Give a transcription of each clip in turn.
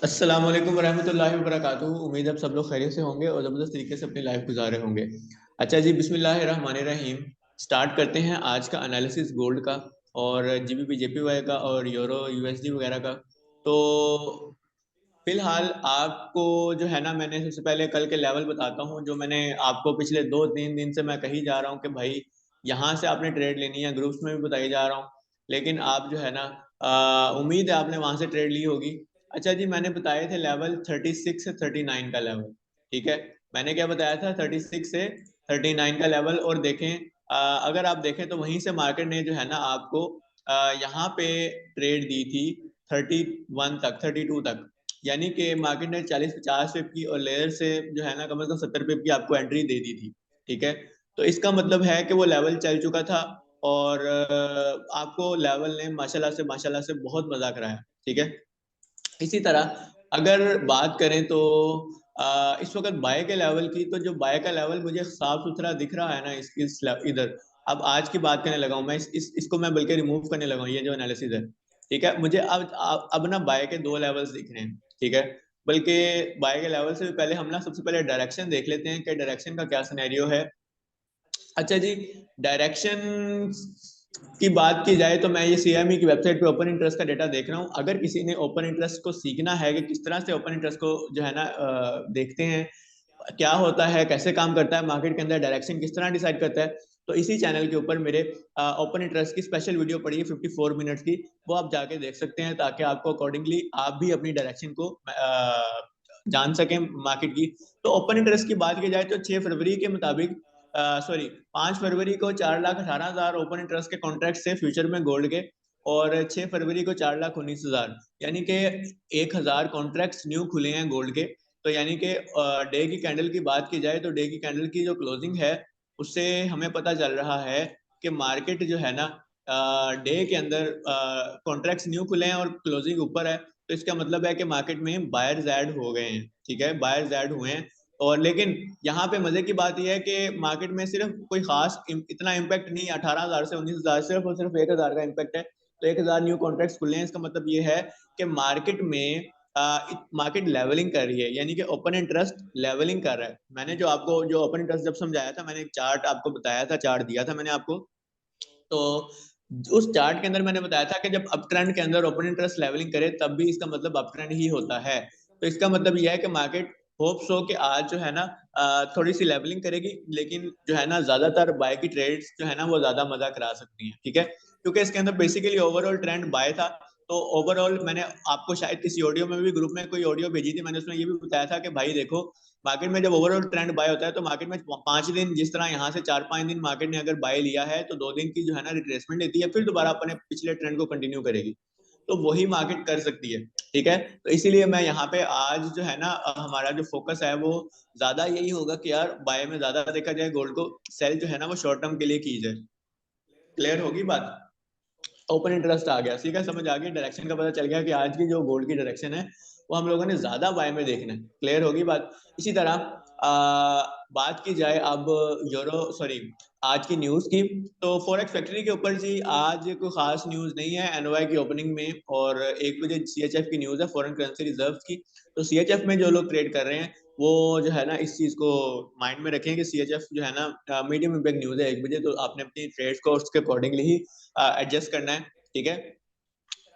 अस्सलाम वालेकुम रहमतुल्लाहि व बरकातुहू। उम्मीद है आप सब लोग खैरियत से होंगे और ज़बरदस्त तरीके से अपनी लाइफ गुजारे होंगे। अच्छा जी, बिस्मिल्लाहिर्रहमानिर्रहीम। स्टार्ट करते हैं आज का एनालिसिस गोल्ड का और जीबीपी जेपीवाई का और यूरो यूएसडी वगैरह का। तो फिलहाल आपको जो है ना, मैंने सबसे पहले कल के लेवल बताता हूँ जो मैंने आपको पिछले 2-3 दिन से मैं कही जा रहा हूँ कि भाई यहाँ से आपने ट्रेड लेनी है, ग्रुप्स में भी बताई जा रहा हूँ। लेकिन आप जो है ना, उम्मीद है आपने वहां से ट्रेड ली होगी। अच्छा जी, मैंने बताए थे लेवल 36 से 39 का लेवल। ठीक है, मैंने क्या बताया था, 36 से 39 का लेवल। और देखें, अगर आप देखें तो वहीं से मार्केट ने जो है ना आपको यहाँ पे ट्रेड दी थी 31 तक, 32 तक। यानी कि मार्केट ने 40-50 पिप की और लेयर से जो है ना कम से कम 70 पिप की आपको एंट्री दे दी थी। ठीक है, तो इसका मतलब है कि वो लेवल चल चुका था और आपको लेवल ने माशाल्लाह से बहुत मजा कराया। ठीक है, इसी तरह अगर बात करें तो इस वक्त बाय के लेवल की, तो जो बाय का लेवल मुझे साफ सुथरा दिख रहा है ना, इधर। अब आज की बात करने लगा हूं मैं, इसको मैं बल्कि रिमूव करने लगा हूं, ये जो एनालिसिस है। ठीक है, मुझे अब ना बाय के दो लेवल्स दिख रहे हैं। ठीक है, बल्कि बाय के लेवल से भी पहले हम ना सबसे पहले डायरेक्शन देख लेते हैं कि डायरेक्शन का क्या सिनेरियो है। अच्छा जी, डायरेक्शन की बात की जाए तो मैं ये सीएमई की वेबसाइट पे ओपन इंटरेस्ट का डेटा देख रहा हूँ। अगर किसी ने ओपन इंटरेस्ट को सीखना है कि किस तरह से ओपन इंटरेस्ट को जो है ना देखते हैं, क्या होता है, कैसे काम करता है मार्केट के अंदर, डायरेक्शन किस तरह डिसाइड करता है, तो इसी चैनल के ऊपर मेरे ओपन इंटरेस्ट की स्पेशल वीडियो पड़ी है 54 मिनट्स की। वो आप जाके देख सकते हैं ताकि आपको अकॉर्डिंगली आप भी अपनी डायरेक्शन को जान सकें मार्केट की। तो ओपन इंटरेस्ट की बात की जाए तो 6 फरवरी के मुताबिक, सॉरी, 5 फरवरी को 4,18,000 ओपन इंटरेस्ट के कॉन्ट्रैक्ट से फ्यूचर में गोल्ड के, और 6 फरवरी को 4,19,000, यानी कि 1,000 कॉन्ट्रैक्ट्स न्यू खुले हैं गोल्ड के। तो यानी कि डे की कैंडल की बात की जाए तो डे की कैंडल की जो क्लोजिंग है उससे हमें पता चल रहा है कि मार्केट जो है ना, डे के अंदर कॉन्ट्रैक्ट्स न्यू खुले हैं और क्लोजिंग ऊपर है। तो इसका मतलब है कि मार्केट में बायर्स ऐड हो गए हैं। ठीक है, बायर्स ऐड हुए हैं। और लेकिन यहाँ पे मजे की बात यह है कि मार्केट में सिर्फ कोई खास इतना इम्पैक्ट नहीं, 18,000 से 19,000, सिर्फ और सिर्फ 1,000 का इम्पैक्ट है। तो 1,000 न्यू कॉन्ट्रैक्ट्स खुले हैं, इसका मतलब ये है कि मार्केट में मार्केट लेवलिंग कर रही है, यानी कि ओपन इंटरेस्ट लेवलिंग कर रहा है। मैंने जो आपको जो ओपन इंटरेस्ट जब समझाया था, मैंने एक चार्ट आपको बताया था, चार्ट दिया था मैंने आपको। तो उस चार्ट के अंदर मैंने बताया था कि जब अप ट्रेंड के अंदर ओपन इंटरेस्ट लेवलिंग करे तब भी इसका मतलब अप ट्रेंड ही होता है। तो इसका मतलब यह है कि मार्केट होप्स हो कि आज जो है ना थोड़ी सी लेवलिंग करेगी, लेकिन जो है ना ज्यादातर बाय की ट्रेड्स जो है ना वो ज्यादा मजा करा सकती हैं। ठीक है, क्योंकि इसके अंदर बेसिकली ओवरऑल ट्रेंड बाय था। तो ओवरऑल मैंने आपको शायद किसी ऑडियो में भी, ग्रुप में कोई ऑडियो भेजी थी, मैंने उसमें ये भी बताया था कि भाई देखो, मार्केट में जब ओवरऑल ट्रेंड बाय होता है तो मार्केट में 5 दिन, जिस तरह यहाँ से 4-5 दिन मार्केट ने अगर बाय लिया है तो 2 दिन की जो है ना रिट्रेसमेंट लेती है, फिर दोबारा अपने पिछले ट्रेंड को कंटिन्यू करेगी। तो वही मार्केट कर सकती है। ठीक है, तो इसीलिए मैं यहाँ पे आज जो है ना हमारा जो फोकस है वो ज्यादा यही होगा कि यार बाय में ज्यादा देखा जाए गोल्ड को, सेल जो है ना वो शॉर्ट टर्म के लिए की जाए। क्लियर होगी बात? ओपन इंटरेस्ट आ गया, ठीक है, समझ आ गई, डायरेक्शन का पता चल गया कि आज की जो गोल्ड की डायरेक्शन है वो हम लोगों ने ज्यादा बाय में देखना है। क्लियर होगी बात? इसी तरह बात की जाए अब यूरो, सॉरी, आज की न्यूज की। तो फॉरेक्स फैक्ट्री के ऊपर जी आज कोई खास न्यूज नहीं है, एनवाई की ओपनिंग में, और 1 बजे सीएचएफ की न्यूज है, फॉरेन करेंसी रिजर्व की। तो सीएचएफ में जो लोग ट्रेड कर रहे हैं वो जो है ना इस चीज को माइंड में रखें कि सीएचएफ जो है ना मीडियम इम्पैक्ट न्यूज है 1 बजे, तो आपने अपनी ट्रेड्स को उसके अकॉर्डिंगली ही एडजस्ट करना है। ठीक है,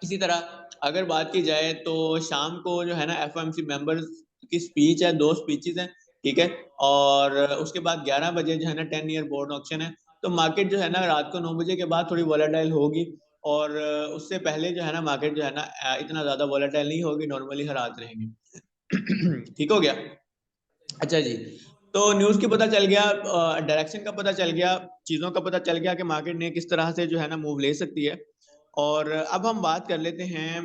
इसी तरह अगर बात की जाए तो शाम को जो है ना एफओएमसी मेंबर्स की स्पीच है, दो स्पीचेस हैं। ठीक है, और उसके बाद 11 बजे जो है ना 10 ईयर बोर्ड ऑक्शन है। तो मार्केट जो है ना रात को 9 बजे के बाद थोड़ी वॉलेटाइल होगी, और उससे पहले जो है ना मार्केट जो है ना इतना ज्यादा वॉलेटाइल नहीं होगी, नॉर्मली हालात रहेंगे। ठीक हो गया? अच्छा जी, तो न्यूज की पता चल गया, डायरेक्शन का पता चल गया, चीजों का पता चल गया कि मार्केट ने किस तरह से जो है ना मूव ले सकती है। और अब हम बात कर लेते हैं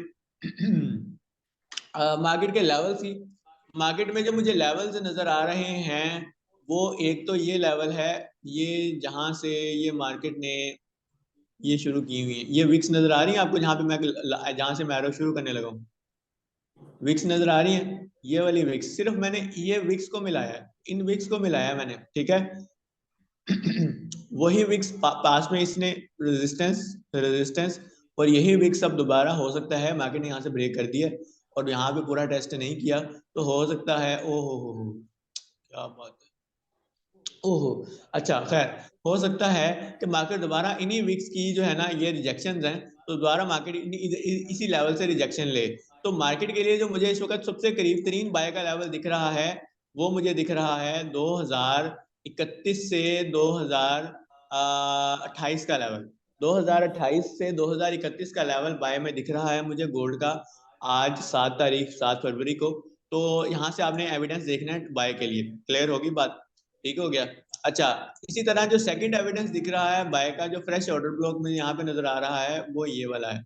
मार्केट के लेवल्स की। मार्केट में जो मुझे लेवल्स नजर आ रहे हैं वो, एक तो ये लेवल है, ये जहां से ये मार्केट ने ये शुरू की हुई है, ये विक्स नजर आ रही है आपको, जहां पे मैं जहां से मैं एरो शुरू करने लगा हूँ, विक्स नजर आ रही है। ये वाली विक्स, सिर्फ मैंने ये विक्स को मिलाया है, इन विक्स को मिलाया है मैंने। ठीक है, वही विक्स पास में इसने रेजिस्टेंस रेजिस्टेंस, और यही विक्स अब दोबारा हो सकता है मार्केट ने यहाँ से ब्रेक कर दिया। और यहाँ पे पूरा टेस्ट नहीं किया, तो हो सकता है, ओहो हो, क्या बात है, ओहो, अच्छा खैर, हो सकता है कि मार्केट दोबारा इन्हीं वीक्स की जो है ना ये रिजेक्शंस हैं, तो दोबारा मार्केट इसी लेवल से रिजेक्शन ले। तो मार्केट के लिए जो मुझे इस वक्त सबसे करीब तरीन बाय का लेवल दिख रहा है, वो मुझे दिख रहा है 2031 से 2028 का लेवल। 2028 से 2031 का लेवल बाय में दिख रहा है मुझे गोल्ड का, आज 7 तारीख, 7 फरवरी को। तो यहाँ से आपने एविडेंस देखना है बाय के लिए। क्लियर होगी बात? ठीक हो गया। अच्छा, इसी तरह जो सेकंड एविडेंस दिख रहा है बाय का, जो फ्रेश ऑर्डर ब्लॉक में यहाँ पे नजर आ रहा है, वो ये वाला है।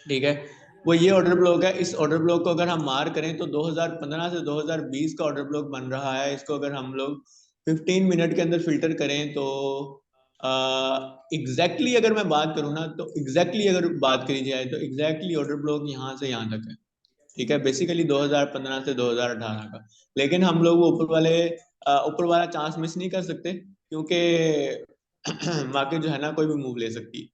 ठीक है, वो ये ऑर्डर ब्लॉक है। इस ऑर्डर ब्लॉक को अगर हम मार करें तो 2015 से 2020 का ऑर्डर ब्लॉक बन रहा है। इसको अगर हम लोग 15 मिनट के अंदर फिल्टर करें तो एग्जैक्टली अगर मैं बात करूँ ना, तो एग्जैक्टली अगर बात करी जाए तो एग्जैक्टली ऑर्डर ब्लॉक यहाँ से यहाँ तक है। ठीक है, बेसिकली 2015 से 2018 का। लेकिन हम लोग वो ऊपर वाला चांस मिस नहीं कर सकते, क्योंकि मार्केट जो है ना कोई भी मूव ले सकती।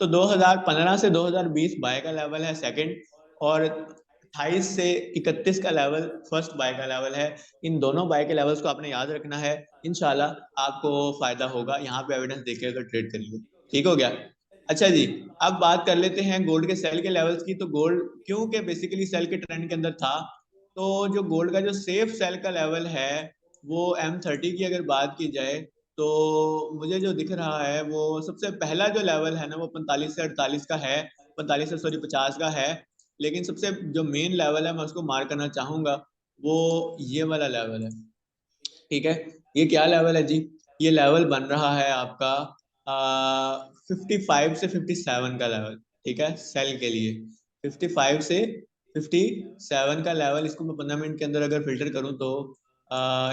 तो 2015 से 2020 बाय का लेवल है सेकंड, और 28 से 31 का लेवल फर्स्ट बाय का लेवल है। इन दोनों बाय के लेवल्स को आपने याद रखना है, इंशाल्लाह आपको फायदा होगा यहाँ पे एविडेंस देख के अगर ट्रेड करेंगे। ठीक हो गया। अच्छा जी, अब बात कर लेते हैं गोल्ड के सेल के लेवल्स की। तो गोल्ड क्योंकि बेसिकली सेल के ट्रेंड के अंदर था, तो जो गोल्ड का जो सेफ सेल का लेवल है वो M30 की अगर बात की जाए, तो मुझे जो दिख रहा है वो सबसे पहला जो लेवल है ना वो 45 से 48 का है, 45 से सॉरी 50 का है। लेकिन सबसे जो मेन लेवल है मैं उसको मार्क करना चाहूंगा, वो ये वाला लेवल है। ठीक है, ये क्या लेवल है जी? ये लेवल बन रहा है आपका 55 से 57 का लेवल। ठीक है, सेल के लिए 55 से 57 का लेवल। इसको मैं 15 मिनट के अंदर अगर फिल्टर करूं तो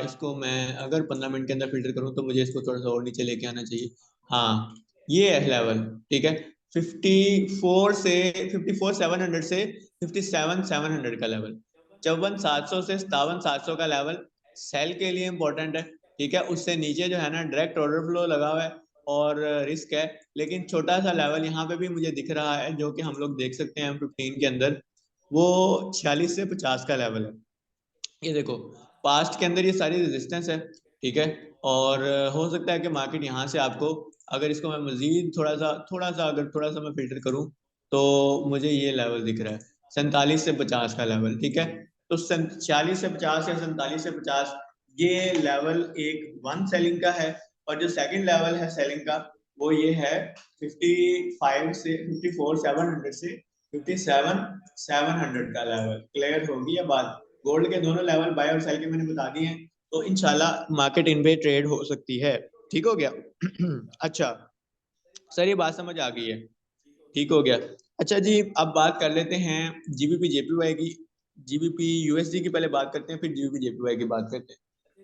इसको मैं अगर 15 मिनट के अंदर फिल्टर करूं तो मुझे इसको थोड़ा सा और नीचे लेके आना चाहिए। हाँ, ये है लेवल। ठीक है, 54 से 54,700 से 57,700 का लेवल, 54,700 से 57,700 का लेवल सेल के लिए इंपॉर्टेंट है। ठीक है, उससे नीचे जो है ना डायरेक्ट ऑर्डर फ्लो लगा हुआ है और रिस्क है। लेकिन छोटा सा लेवल यहाँ पे भी मुझे दिख रहा है, जो कि हम लोग देख सकते हैं M15 के अंदर, वो 46 से 50 का लेवल है। ये देखो, पास्ट के अंदर ये सारी रेजिस्टेंस है। ठीक है, और हो सकता है कि मार्केट यहाँ से आपको, अगर इसको मैं मजीद थोड़ा सा मैं फिल्टर करूं, तो मुझे ये लेवल दिख रहा है 47 से 50 का लेवल। ठीक है, तो 46 से 50 या 47 से 50, ये लेवल एक वन सेलिंग का है। और जो सेकंड लेवल है सेलिंग का, वो ये है 54,700 से 57,700 का लेवल। क्लियर होगी ये बात? गोल्ड के दोनों लेवल बाय और सेल के मैंने बता दिए हैं, तो इंशाल्लाह मार्केट इन पे ट्रेड हो सकती है। ठीक हो गया। अच्छा सर, ये बात समझ आ गई है। ठीक हो गया। अच्छा जी, अब बात कर लेते हैं जीबीपी जेपीवाई की। जीबीपी यूएसडी की पहले बात करते हैं, फिर जीबीपी जेपीवाई की बात करते हैं।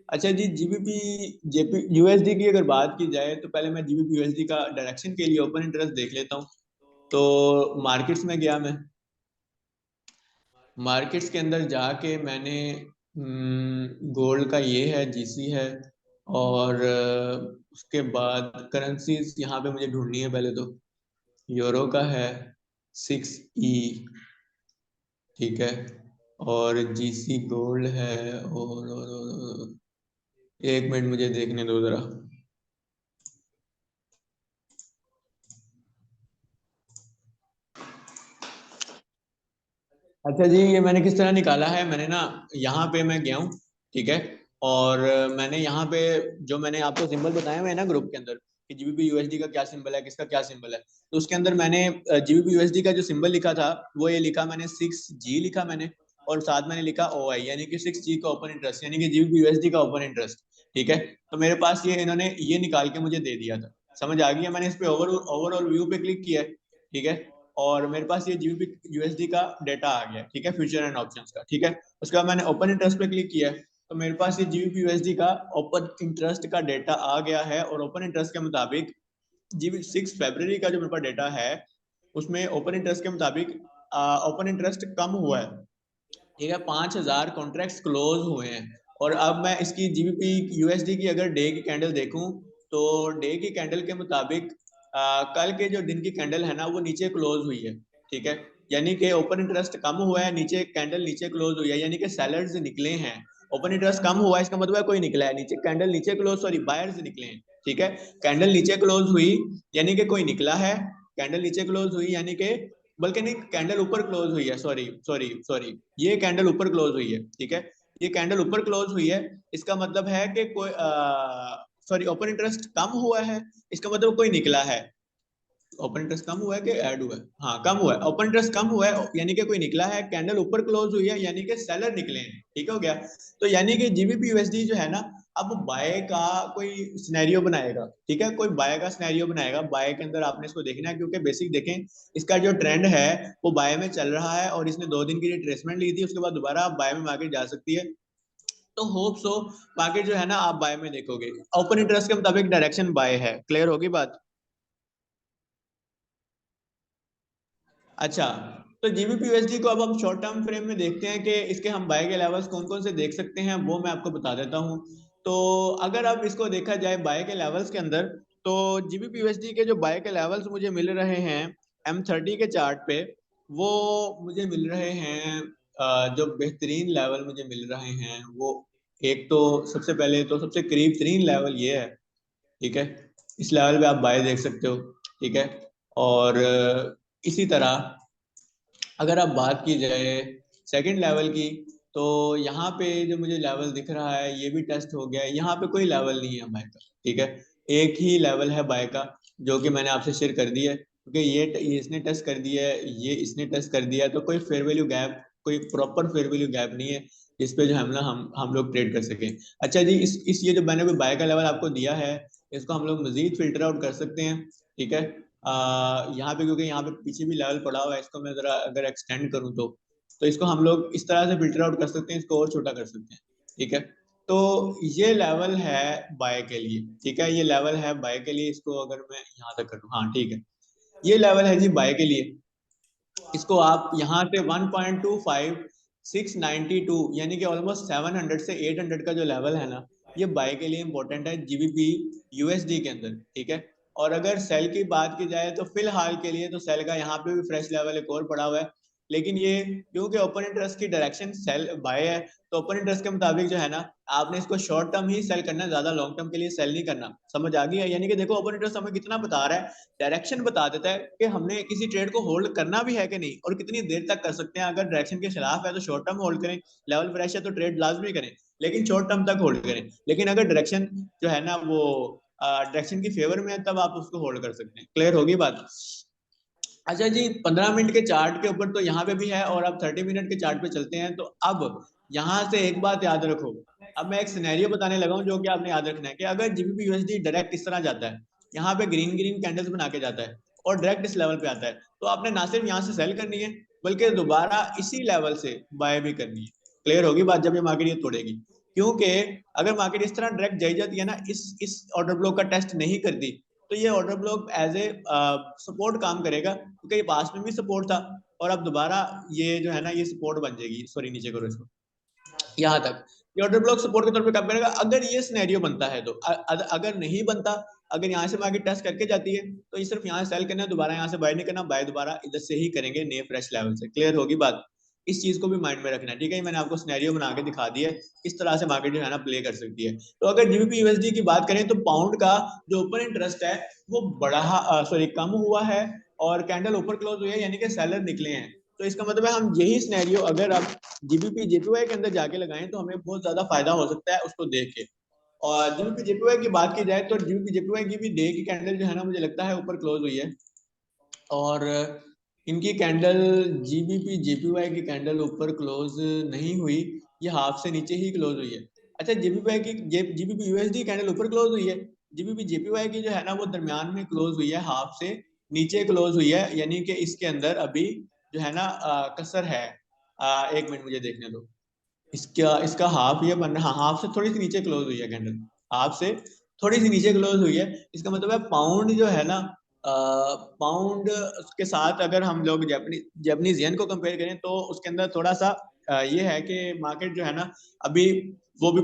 अच्छा जी, जीबीपी जेपी यूएसडी की अगर बात की जाए, तो पहले मैं जीबीपी यूएसडी का डायरेक्शन के लिए ओपन इंटरेस्ट देख लेता हूँ। तो मार्केट्स में गया मैं, मार्केट्स के अंदर जाके मैंने गोल्ड का ये है, जीसी है, और उसके बाद करेंसीज यहाँ पे मुझे ढूंढनी है पहले तो। यूरो का है 6E। ठीक है, और जीसी गोल्ड है, और एक मिनट मुझे देखने दो जरा। अच्छा जी, ये मैंने किस तरह निकाला है, मैंने ना यहाँ पे मैं गया हूँ। ठीक है, और मैंने यहाँ पे जो मैंने आपको सिंबल बताया हुए हैं ना ग्रुप के अंदर, कि जीबीपी यूएसडी का क्या सिंबल है, किसका क्या सिंबल है, तो उसके अंदर मैंने जीबीपी यूएसडी का जो सिंबल लिखा था, वो ये लिखा मैंने 6G लिखा मैंने, और साथ मैंने लिखा OI, यानी कि 6G का ओपन इंटरेस्ट, यानी कि जीबीपी यूएसडी का ओपन इंटरेस्ट। ठीक है, तो मेरे पास ये इन्होंने ये निकाल के मुझे दे दिया था। समझ आ गई है? मैंने इस पे ओवरऑल व्यू पे क्लिक किया है। ठीक है, और मेरे पास ये जीबीपी यूएसडी का डेटा आ गया। ठीक है, फ्यूचर एंड ऑप्शंस का। ठीक है, उसके बाद मैंने ओपन इंटरेस्ट पे क्लिक किया है, तो मेरे पास ये जीबीपी यूएसडी का ओपन इंटरेस्ट का डेटा आ गया है। और ओपन इंटरेस्ट के मुताबिक जीबी 6 फरवरी का जो मेरे पास डेटा है, उसमें ओपन इंटरेस्ट के मुताबिक ओपन इंटरेस्ट कम हुआ है। ठीक है, 5,000 कॉन्ट्रैक्ट्स क्लोज हुए हैं। और अब मैं इसकी जीबीपी यूएसडी की अगर डे की कैंडल देखूं, तो डे की कैंडल के मुताबिक कल के जो दिन की कैंडल है ना, वो नीचे क्लोज हुई है। ठीक है, यानी कि ओपन इंटरेस्ट कम हुआ है, नीचे कैंडल नीचे क्लोज हुई है, यानी कि सेलर्स निकले हैं। ओपन इंटरेस्ट कम हुआ है इसका मतलब है कोई निकला है, नीचे कैंडल नीचे क्लोज, सॉरी बायर्स निकले हैं, ठीक है। कैंडल नीचे क्लोज हुई यानी कि कोई निकला है, कैंडल नीचे क्लोज हुई यानी कि, बल्कि नहीं, कैंडल ऊपर क्लोज हुई है, सॉरी सॉरी सॉरी, ये कैंडल ऊपर क्लोज हुई है, ठीक है। ये कैंडल ऊपर क्लोज हुई है, इसका मतलब है कि कोई सॉरी ओपन इंटरेस्ट कम हुआ है, इसका मतलब कोई निकला है। ओपन इंटरेस्ट कम हुआ है कि ऐड हुआ है? हाँ कम हुआ है, ओपन इंटरेस्ट कम हुआ है यानी कि कोई निकला है, कैंडल ऊपर क्लोज हुई है यानी कि सेलर निकले हैं, ठीक हो गया। तो यानी कि जीबीपी यूएसडी जो है ना, अब बाय का कोई सिनेरियो बनाएगा, ठीक है, कोई बाय का सिनेरियो बनाएगा, बाय के अंदर आपने इसको देखना है, क्योंकि बेसिक देखें इसका जो ट्रेंड है वो बाय में चल रहा है, और इसने 2 दिन की रिट्रेसमेंट ली थी, उसके बाद दोबारा बाय में मार्केट जा सकती है। तो होप सो मार्केट जो है ना आप बाय में देखोगे, ओपन इंटरेस्ट के मुताबिक डायरेक्शन बाय है। क्लियर होगी बात? अच्छा, तो जीबीपी यूएसडी को अब हम शॉर्ट टर्म फ्रेम में देखते हैं कि इसके हम बाय के लेवल्स कौन कौन से देख सकते हैं, वो मैं आपको बता देता हूं। तो अगर अब इसको देखा जाए बाय के लेवल्स के अंदर, तो जीबीपी यूएसडी के जो बाय के लेवल्स मुझे मिल रहे हैं M30 के चार्ट पे, वो मुझे मिल रहे हैं, जो बेहतरीन लेवल मुझे मिल रहे हैं वो, एक तो सबसे पहले तो सबसे करीब तरीन लेवल ये है, ठीक है, इस लेवल पे आप बाय देख सकते हो, ठीक है। और इसी तरह अगर आप बात की जाए सेकंड लेवल की, तो यहाँ पे जो मुझे लेवल दिख रहा है ये भी टेस्ट हो गया है, यहाँ पे कोई लेवल नहीं है बाय का, ठीक है, एक ही लेवल है बाय का, जो कि मैंने आपसे शेयर कर दिया है, क्योंकि ये इसने टेस्ट कर दिया है, ये इसने टेस्ट कर दिया है, तो कोई फेयर वैल्यू गैप, कोई प्रॉपर फेयर वैल्यू गैप नहीं है जिस पे जो हम लोग ट्रेड कर सकें। अच्छा जी, इस ये जो मैंने अभी बाय का लेवल आपको दिया है, इसको हम लोग मजीद फिल्टर आउट कर सकते हैं, ठीक है। यहाँ पे क्योंकि यहाँ पे पीछे भी लेवल पड़ा हुआ है, इसको मैं जरा अगर एक्सटेंड करूँ तो इसको हम लोग इस तरह से फिल्टर आउट कर सकते हैं, इसको और छोटा कर सकते हैं, ठीक है। तो ये लेवल है बाय के लिए, ठीक है, ये लेवल है बाय के लिए, इसको अगर मैं यहाँ तक करूँ, हाँ ठीक है, ये लेवल है जी बाय के लिए। इसको आप यहाँ से 1.25692 यानी कि ऑलमोस्ट 700 से 800 का जो लेवल है ना, ये बाय के लिए इंपॉर्टेंट है जीबीपी यूएसडी के अंदर, ठीक है। और अगर सेल की बात की जाए तो फिलहाल के लिए तो सेल का यहाँ पे भी फ्रेश लेवल एक और पड़ा हुआ है, लेकिन ये क्योंकि ओपन इंटरेस्ट की डायरेक्शन सेल बाय है, तो ओपन इंटरेस्ट के मुताबिक जो है ना आपने इसको शॉर्ट टर्म ही सेल करना है, ज्यादा लॉन्ग टर्म के लिए सेल नहीं करना। समझ आ गई है? यानी कि देखो ओपन इंटरेस्ट हमें कितना बता रहा है, डायरेक्शन बता देता है कि हमने किसी ट्रेड को होल्ड करना भी है कि नहीं, और कितनी देर तक कर सकते हैं। अगर डायरेक्शन के खिलाफ है तो शॉर्ट टर्म होल्ड करें, लेवल फ्रेश है तो ट्रेड लाजमी करें, लेकिन शॉर्ट टर्म तक होल्ड करें। लेकिन अगर डायरेक्शन जो है ना वो डायरेक्शन की फेवर में है, तब आप उसको होल्ड कर सकते हैं। क्लियर होगी बात? अच्छा जी, 15 मिनट के चार्ट के ऊपर तो यहाँ पे भी है, और अब 30 मिनट के चार्ट पे चलते हैं। तो अब यहाँ से एक बात याद रखो, अब मैं एक सिनेरियो बताने लगा हूँ जो कि आपने याद रखना है, कि अगर जीबीपी यूएसडी डायरेक्ट इस तरह जाता है, यहाँ पे ग्रीन ग्रीन कैंडल्स बना के जाता है और डायरेक्ट इस लेवल पे आता है, तो आपने ना सिर्फ यहाँ से सेल करनी है, बल्कि दोबारा इसी लेवल से बाय भी करनी है। क्लियर होगी बात? जब ये मार्केट ये तोड़ेगी, क्योंकि अगर मार्केट इस तरह डायरेक्ट जाई जाती है ना, इस ऑर्डर ब्लॉक का टेस्ट नहीं करती, तो ये order block as a support काम करेगा, क्योंकि ये पास में भी सपोर्ट था, और अब दोबारा ये जो है ना ये सपोर्ट बन जाएगी। सॉरी, नीचे करो इसको, यहाँ तक ये ऑर्डर ब्लॉक सपोर्ट के तौर पे काम करेगा अगर ये सिनेरियो बनता है। तो अगर नहीं बनता, अगर यहाँ से मार्केट टेस्ट करके जाती है, तो ये सिर्फ यहाँ से सेल करना है, दोबारा यहाँ से बाय नहीं करना, बाय दोबारा इधर से ही करेंगे नए फ्रेश लेवल से। क्लियर होगी बात? इस चीज को भी माइंड में रखना है, ठीक है। मैंने आपको सिनेरियो बना के दिखा दिया है, इस तरह से मार्केट जो है ना प्ले कर सकती है। तो अगर जीबीपी यूएसडी की बात करें, तो पाउंड का जो ओपन इंटरेस्ट है वो बढ़ा, सॉरी कम हुआ है, और कैंडल ऊपर क्लोज हुई है, यानी कि सेलर निकले हैं। तो इसका मतलब है हम यही सिनेरियो अगर आप जीबीपी जेपीवाई के अंदर जाके लगाएं, तो हमें बहुत ज्यादा फायदा हो सकता है उसको देख के। और जीबीपी जेपीवाई की बात की जाए, तो जीबीपी जेपीवाई की भी डे की कैंडल जो है ना मुझे लगता है ऊपर क्लोज हुई है, और इनकी कैंडल, जीबीपी जेपीवाई की कैंडल ऊपर क्लोज नहीं हुई, ये हाफ से नीचे ही क्लोज हुई है। अच्छा, जीबीपी की जीबीपी यूएसडी कैंडल ऊपर क्लोज हुई है, जीबीपी जेपीवाई की जो है ना वो दरमियान में क्लोज हुई है, हाफ से नीचे क्लोज हुई है, यानी कि इसके अंदर अभी जो है ना कसर है। एक मिनट मुझे देखने दो, इसका इसका हाफ ये बन रहा, हाँ, हाफ से थोड़ी सी नीचे क्लोज हुई है कैंडल, हाफ से थोड़ी सी नीचे क्लोज हुई है। इसका मतलब है पाउंड जो है ना, पाउंड के साथ अगर हम लोग जापानीज येन को कंपेयर करें, तो उसके अंदर थोड़ा सा ये है कि मार्केट जो है ना अभी वो भी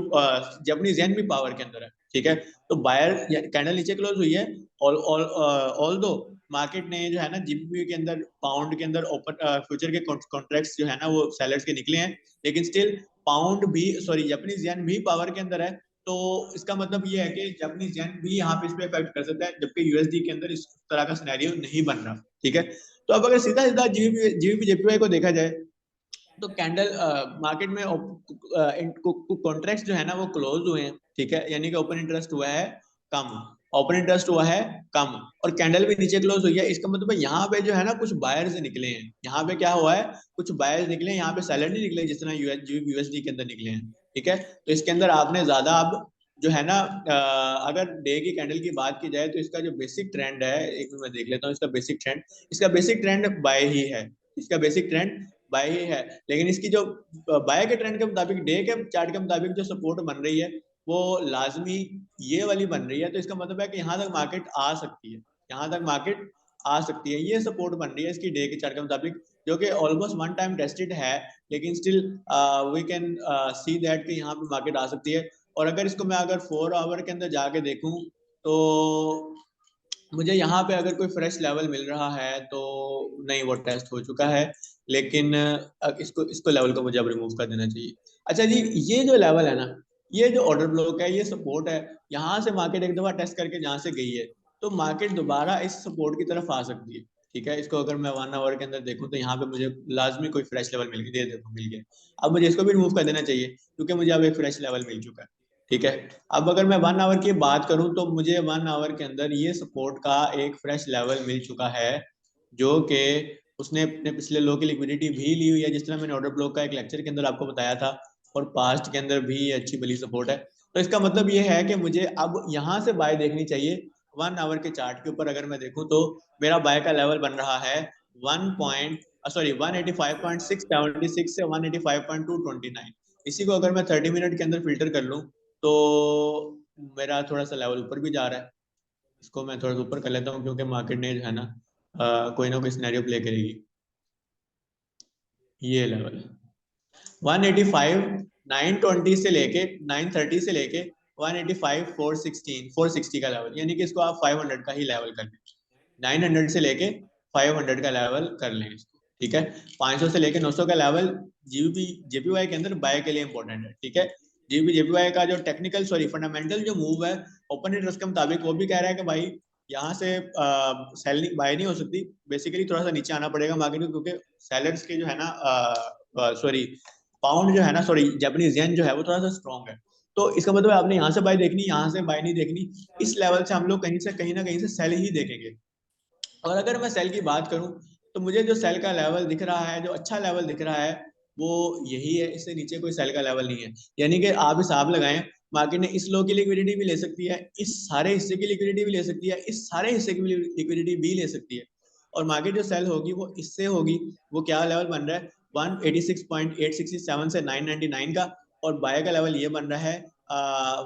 जापानीज येन भी पावर के अंदर है, ठीक है। तो बायर कैंडल नीचे क्लोज हुई है, ऑल दो, मार्केट ने जो है ना जीबीपी के अंदर पाउंड के अंदर ओपन फ्यूचर के कॉन्ट्रैक्ट्स जो है ना वो सेलर्स के निकले हैं, लेकिन स्टिल पाउंड भी सॉरी जापानीज येन भी पावर के अंदर है। तो इसका मतलब ये है कि जापानीज येन भी यहाँ पे इस पे इफेक्ट कर सकता है, जबकि यूएसडी के अंदर इस तरह का सिनेरियो नहीं बन रहा। ठीक है, तो अब अगर सीधा सीधा जीबीपी जीबीपी जेपीवाई को देखा जाए तो कैंडल मार्केट में कॉन्ट्रैक्ट्स जो है ना वो क्लोज हुए हैं। ठीक है, यानी कि ओपन इंटरेस्ट हुआ है कम, ओपन इंटरेस्ट हुआ है कम, और कैंडल भी नीचे क्लोज हुई है। इसका मतलब यहाँ पे जो है ना कुछ बायर्स निकले हैं। यहाँ पे क्या हुआ है, कुछ बायर्स निकले हैं, यहाँ पे सेलर नहीं निकले जिस तरह यूएसडी के अंदर निकले हैं। ठीक है, तो इसके अंदर आपने ज्यादा अब जो है ना अगर डे की कैंडल की बात की जाए तो इसका जो बेसिक ट्रेंड है, एक मिनट मैं देख लेता हूँ इसका बेसिक ट्रेंड। इसका बेसिक ट्रेंड बाय ही है, इसका बेसिक ट्रेंड बाय ही है, लेकिन इसकी जो बाय के ट्रेंड के मुताबिक, डे के चार्ट के मुताबिक जो सपोर्ट बन रही है वो लाजमी ये वाली बन रही है। तो इसका मतलब है कि यहाँ तक मार्केट आ सकती है, यहाँ तक मार्केट आ सकती है, ये सपोर्ट बन रही है इसकी डे के चार्ट के मुताबिक, जो कि ऑलमोस्ट वन टाइम टेस्टेड है, लेकिन still we can see that कि यहाँ पे मार्केट आ सकती है। और अगर इसको मैं अगर 4 आवर के अंदर जाके देखूं तो मुझे यहाँ पे अगर कोई फ्रेश लेवल मिल रहा है तो नहीं, वो टेस्ट हो चुका है, लेकिन इसको इसको लेवल को मुझे अब रिमूव कर देना चाहिए। अच्छा जी, ये जो लेवल है ना, ये जो ऑर्डर ब्लॉक है, ये सपोर्ट है, यहाँ से मार्केट एक दफा टेस्ट करके जहाँ से गई है तो मार्केट दोबारा इस सपोर्ट की तरफ आ सकती है। ठीक है, इसको अगर मैं 1 आवर के अंदर देखूं तो यहाँ पे मुझे लाजमी कोई फ्रेश लेवल मिल गया, देखो मिल गया। अब मुझे इसको भी रिमूव कर देना चाहिए क्योंकि मुझे अब एक फ्रेश लेवल मिल चुका है। ठीक है, अब अगर मैं 1 आवर की बात करूं तो मुझे 1 आवर के अंदर ये सपोर्ट का एक फ्रेश लेवल मिल चुका है, जो कि उसने अपने पिछले लो की लिक्विडिटी भी ली हुई है, जिस तरह मैंने ऑर्डर ब्लॉक का एक लेक्चर के अंदर आपको बताया था, और पास्ट के अंदर भी ये अच्छी भली सपोर्ट है। तो इसका मतलब ये है कि मुझे अब यहाँ से बाय देखनी चाहिए। 1 आवर के चार्ट के ऊपर अगर मैं देखूं तो मेरा बाय का लेवल बन रहा है 185.676 से 185.229। इसी को अगर मैं 30 मिनट के अंदर फिल्टर कर लूं तो मेरा थोड़ा सा लेवल ऊपर भी जा रहा है। इसको मैं थोड़ा सा ऊपर कर लेता हूँ क्योंकि मार्केट ने जो है ना कोई सिनेरियो प्ले करेगी। ये लेवल 185 920 से लेके 930 से लेके 185 460 का लेवल, यानी कि इसको आप 500 का ही लेवल कर लें। 900 से लेके 500 का लेवल कर लें इसको। ठीक है, 500 से लेके 900 का लेवल जीबीपी जेपीवाई के अंदर बाय के लिए इंपॉर्टेंट है। ठीक है, जीबी जेपीवाई का जो टेक्निकल सॉरी फंडामेंटल जो मूव है ओपन इंटरेस्ट के मुताबिक, वो भी कह रहा है कि भाई यहाँ से सेल बाय नहीं हो सकती, बेसिकली थोड़ा सा नीचे आना पड़ेगा मार्केट को, क्योंकि सेलर्स के जो है ना सॉरी पाउंड जो है ना सॉरी जापानीज येन जो है वो थोड़ा सा स्ट्रॉन्ग है। तो इसका मतलब आपने यहाँ से बाय देखनी, यहाँ से बाय नहीं देखनी, इस लेवल से हम लोग कहीं से कहीं ना कहीं से सेल ही देखेंगे। और अगर मैं सेल की बात करूं तो मुझे जो सेल का लेवल दिख रहा है, जो अच्छा लेवल दिख रहा है, वो यही है, इससे नीचे कोई सेल का लेवल नहीं है। यानी कि आप हिसाब लगाएं, मार्केट ने इस लो की लिक्विडिटी भी ले सकती है, इस सारे हिस्से की लिक्विडिटी भी ले सकती है, इस सारे हिस्से की लिक्विडिटी भी ले सकती है, और मार्केट जो सेल होगी वो इससे होगी। वो क्या लेवल बन रहा है 186.867 से 999 का, और बाय का लेवल ये बन रहा है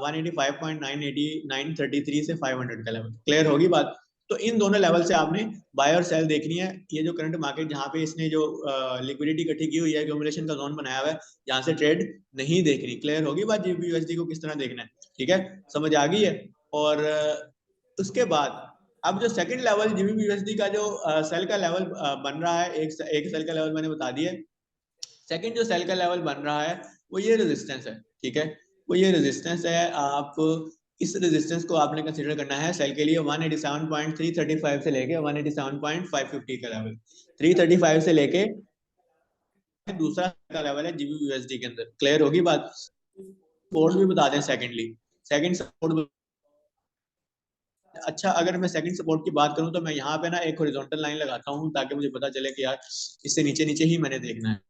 185.933 से 500 का लेवल। क्लियर होगी बात? तो इन दोनों लेवल से आपने बाय और सेल देखनी है। ये जो करंट मार्केट जहां पे इसने जो लिक्विडिटी इकट्ठी की हुई है, एक्यूमुलेशन का जोन बनाया हुआ है, यहाँ से ट्रेड नहीं देखनी। क्लियर होगी बात जीबी यूएसडी को किस तरह देखना है? ठीक है, समझ आ गई है। और उसके बाद अब जो सेकंड लेवल जीबी यूएसडी का जो सेल का लेवल बन रहा है, एक सेल का लेवल मैंने बता दिया। सेकंड जो सेल का लेवल बन रहा है वो ये रेजिस्टेंस है। ठीक है, वो ये रेजिस्टेंस है। आप इस रेजिस्टेंस को आपने कंसीडर करना है सेल के लिए 187.335 से लेके 187.550 का लेवल। 335 से लेके दूसरा का लेवल है जीबी यूएसडी के अंदर। क्लियर होगी बात? सपोर्ट भी बता दें सेकंडली, सेकंड सपोर्ट। अच्छा, अगर मैं सेकंड सपोर्ट की बात करूं तो मैं यहाँ पे ना एक हॉरिजॉन्टल लाइन लगाता हूँ ताकि मुझे पता चले कि यार इससे नीचे नीचे ही मैंने देखना है।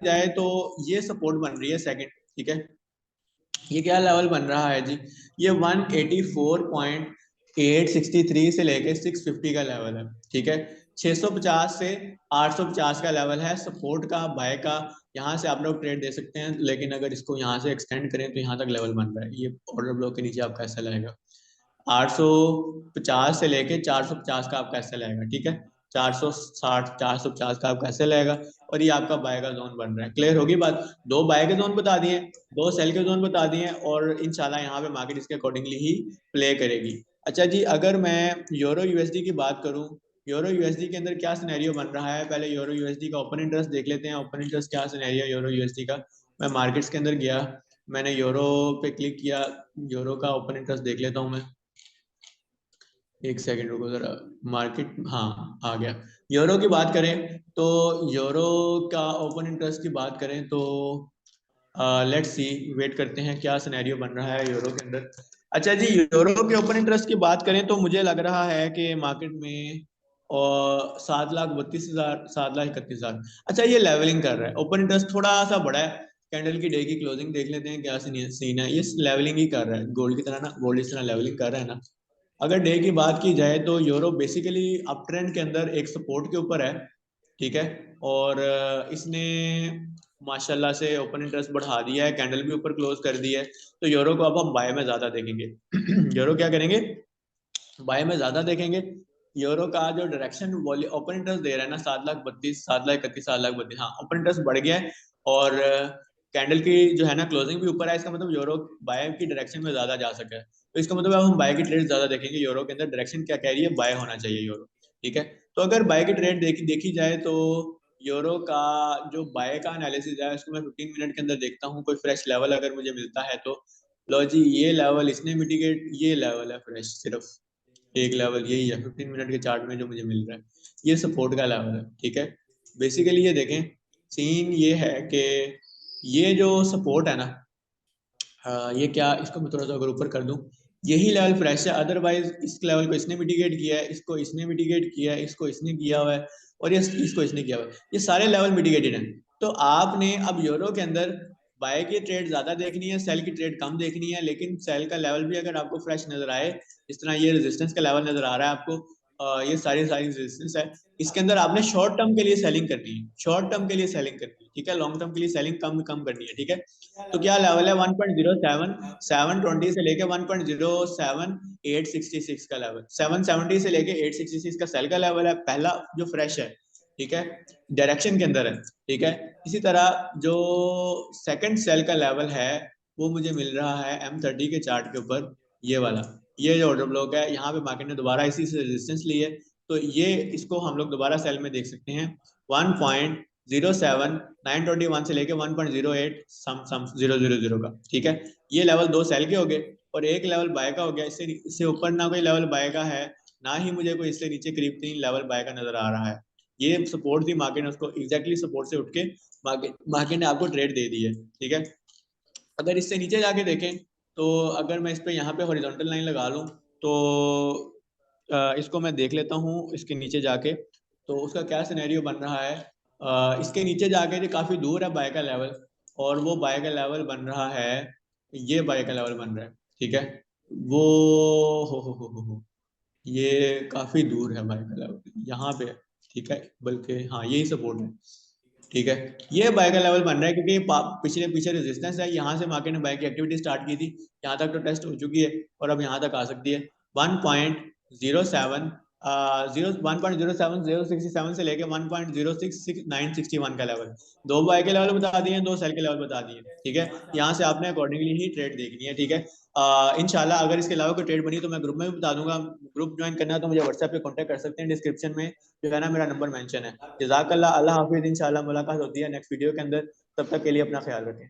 जाए तो ये सपोर्ट बन रही है सेकंड। ठीक है, ये क्या लेवल बन रहा है जी? ये 184.863 से लेके 650 का लेवल है। ठीक है, 650 से 850 का लेवल है सपोर्ट का, बाय का। यहाँ से आप लोग ट्रेड दे सकते हैं, लेकिन अगर इसको यहाँ से एक्सटेंड करें तो यहाँ तक लेवल बन रहा है। ये ऑर्डर ब्लॉक के नीचे आपका ऐसा लगेगा 850 से लेके 450 का आपका ऐसा लगेगा। ठीक है, 460 450 का आपका ऐसे लगेगा, और ये आपका बाय का जोन बन रहा है। क्लियर होगी बात? दो बाय के जोन बता दिए, दो सेल के जोन बता दिए, और इंशाल्लाह यहाँ पे मार्केट इसके अकॉर्डिंगली ही प्ले करेगी। अच्छा जी, अगर मैं यूरो यूएसडी की बात करूं, यूरो यूएसडी के अंदर क्या सिनेरियो बन रहा है, पहले यूरो यूएसडी का ओपन इंटरेस्ट देख लेते हैं। ओपन इंटरेस्ट क्या सिनेरियो है यूरो यूएसडी का। मैं मार्केट्स के अंदर गया, मैंने यूरो पे क्लिक किया, यूरो का ओपन इंटरेस्ट देख लेता हूं मैं। एक सेकंड रुको जरा। मार्केट, हाँ, आ गया। यूरो की बात करें तो यूरो का ओपन इंटरेस्ट की बात करें तो लेट्स सी, वेट करते हैं क्या सिनेरियो बन रहा है यूरो के अंदर। अच्छा जी, यूरो के ओपन इंटरेस्ट की बात करें तो मुझे लग रहा है कि मार्केट में और 7,32,000, 7,31,000। अच्छा, ये लेवलिंग कर रहा है, ओपन इंटरेस्ट थोड़ा सा बड़ा है। कैंडल की डे की क्लोजिंग देख लेते हैं क्या सीन है। ये लेवलिंग ही कर रहा है गोल्ड की तरह ना, गोल्ड इस तरह लेवलिंग कर रहा है ना। अगर डे की बात की जाए तो यूरो बेसिकली अप ट्रेंड के अंदर एक सपोर्ट के ऊपर है, ठीक है। और इसने माशाल्लाह से ओपन इंटरेस्ट बढ़ा दिया है, कैंडल भी ऊपर क्लोज कर दी है। तो यूरो को अब हम बाय में ज्यादा देखेंगे। यूरो क्या करेंगे, बाय में ज्यादा देखेंगे। यूरो का जो डायरेक्शन ओपन इंटरेस्ट दे रहा है ना, 7,32,000, 7,31,000, 7,32,000, हाँ ओपन इंटरेस्ट बढ़ गया है। और कैंडल की जो है ना क्लोजिंग भी ऊपर है, इसका मतलब यूरो बाय की डायरेक्शन में ज्यादा जा सका है। तो इसका मतलब अब हम बाय की ट्रेड ज्यादा देखेंगे। यूरो के अंदर डायरेक्शन क्या कह रही है, बाय होना चाहिए यूरो, ठीक है। तो अगर बाय की ट्रेड देखी जाए तो यूरो का जो बाय का एनालिसिस है उसको मैं 15 मिनट के अंदर देखता हूँ। कोई फ्रेश लेवल अगर मुझे मिलता है तो लो जी, ये लेवल इसने मिटिगेट, ये लेवल है फ्रेश, सिर्फ एक लेवल यही है 15 मिनट के चार्ट में जो मुझे मिल रहा है। ये सपोर्ट का लेवल है, ठीक है। बेसिकली ये देखें, सीन ये है कि ये जो सपोर्ट है ना, ये क्या, इसको मैं थोड़ा सा अगर ऊपर कर दूं, यही लेवल फ्रेश है। अदरवाइज इस लेवल को इसने मिटिगेट किया है, इसको इसने मिटिगेट किया है, इसको इसने किया हुआ है, और ये इसको इसने किया हुआ है। ये सारे लेवल मिटिगेटेड हैं। तो आपने अब यूरो के अंदर बाय की ट्रेड ज्यादा देखनी है, सेल की ट्रेड कम देखनी है। लेकिन सेल का लेवल भी अगर आपको फ्रेश नजर आए, इस तरह ये रेजिस्टेंस का लेवल नजर आ रहा है आपको, ये सारी सारी रेजिस्टेंस है, इसके अंदर आपने शॉर्ट टर्म के लिए सेलिंग करनी है, शॉर्ट टर्म के लिए सेलिंग करनी है, ठीक है। लॉन्ग टर्म के लिए सेलिंग कम कम करनी है, ठीक है। तो क्या लेवल है, 1.07, 720 से लेके 1.07, 866 का लेवल, 770 से लेके 866 का सेल का लेवल है पहला जो फ्रेश है, ठीक है, डायरेक्शन के अंदर है, ठीक है। इसी तरह जो सेकंड सेल का लेवल है वो मुझे मिल रहा है M30 के चार्ट के ऊपर, ये वाला। ये जो ऑर्डर ब्लॉक है, यहाँ पे मार्केट ने दोबारा इसी से रेजिस्टेंस ली है। तो ये, इसको हम लोग दोबारा सेल में देख सकते हैं, 1.07, 921 से लेके 1.08 सम 000 का, ठीक है। ये लेवल दो सेल के हो गए, और एक लेवल बाय का हो गया। इससे इससे ऊपर ना कोई लेवल बाय का है, ना ही मुझे कोई इससे नीचे करीब 3 लेवल बाय का नजर आ रहा है। ये सपोर्ट थी, मार्केट ने उसको एग्जैक्टली सपोर्ट से उठ के मार्केट मार्केट ने आपको ट्रेड दे दी है, ठीक है। अगर इससे नीचे जाके देखें तो अगर मैं इस पे यहाँ पे हॉरिजॉन्टल लाइन लगा लूँ तो इसको मैं देख लेता हूँ इसके नीचे जाके, तो उसका क्या सिनेरियो बन रहा है। इसके नीचे जाके जो काफी दूर है बाय का लेवल, और वो बाय का लेवल बन रहा है, ये बाय का लेवल बन रहा है, ठीक है। वो हो ये काफी दूर है बाय का लेवल, यहाँ पे है, ठीक है। बल्कि हाँ, यही सपोर्ट है, ठीक है। ये बाय का लेवल बन रहा है क्योंकि पिछले पीछे रेजिस्टेंस है, यहाँ से मार्केट ने बाय की एक्टिविटी स्टार्ट की थी, यहाँ तक तो टेस्ट हो चुकी है, और अब यहाँ तक आ सकती है। 1.07, 1.07, 067 से लेके 1.066961 का लेवल, दो बाय के लेवल बता दिए, दो सेल के लेवल बता दिए, ठीक है। यहाँ से आपने अकॉर्डिंगली ही ट्रेड देखनी है, ठीक है। इंशाल्लाह अगर इसके अलावा कोई ट्रेड बनी तो मैं ग्रुप में भी बता दूंगा। ग्रुप ज्वाइन करना है तो मुझे व्हाट्सएप पे कांटेक्ट कर सकते हैं, डिस्क्रिप्शन में जो है ना मेरा नंबर मेंशन है। जजाकल्ला, अल्लाह हाफिज, इंशाल्लाह मुलाकात होती है नेक्स्ट वीडियो के अंदर। तब तक के लिए अपना ख्याल रखें।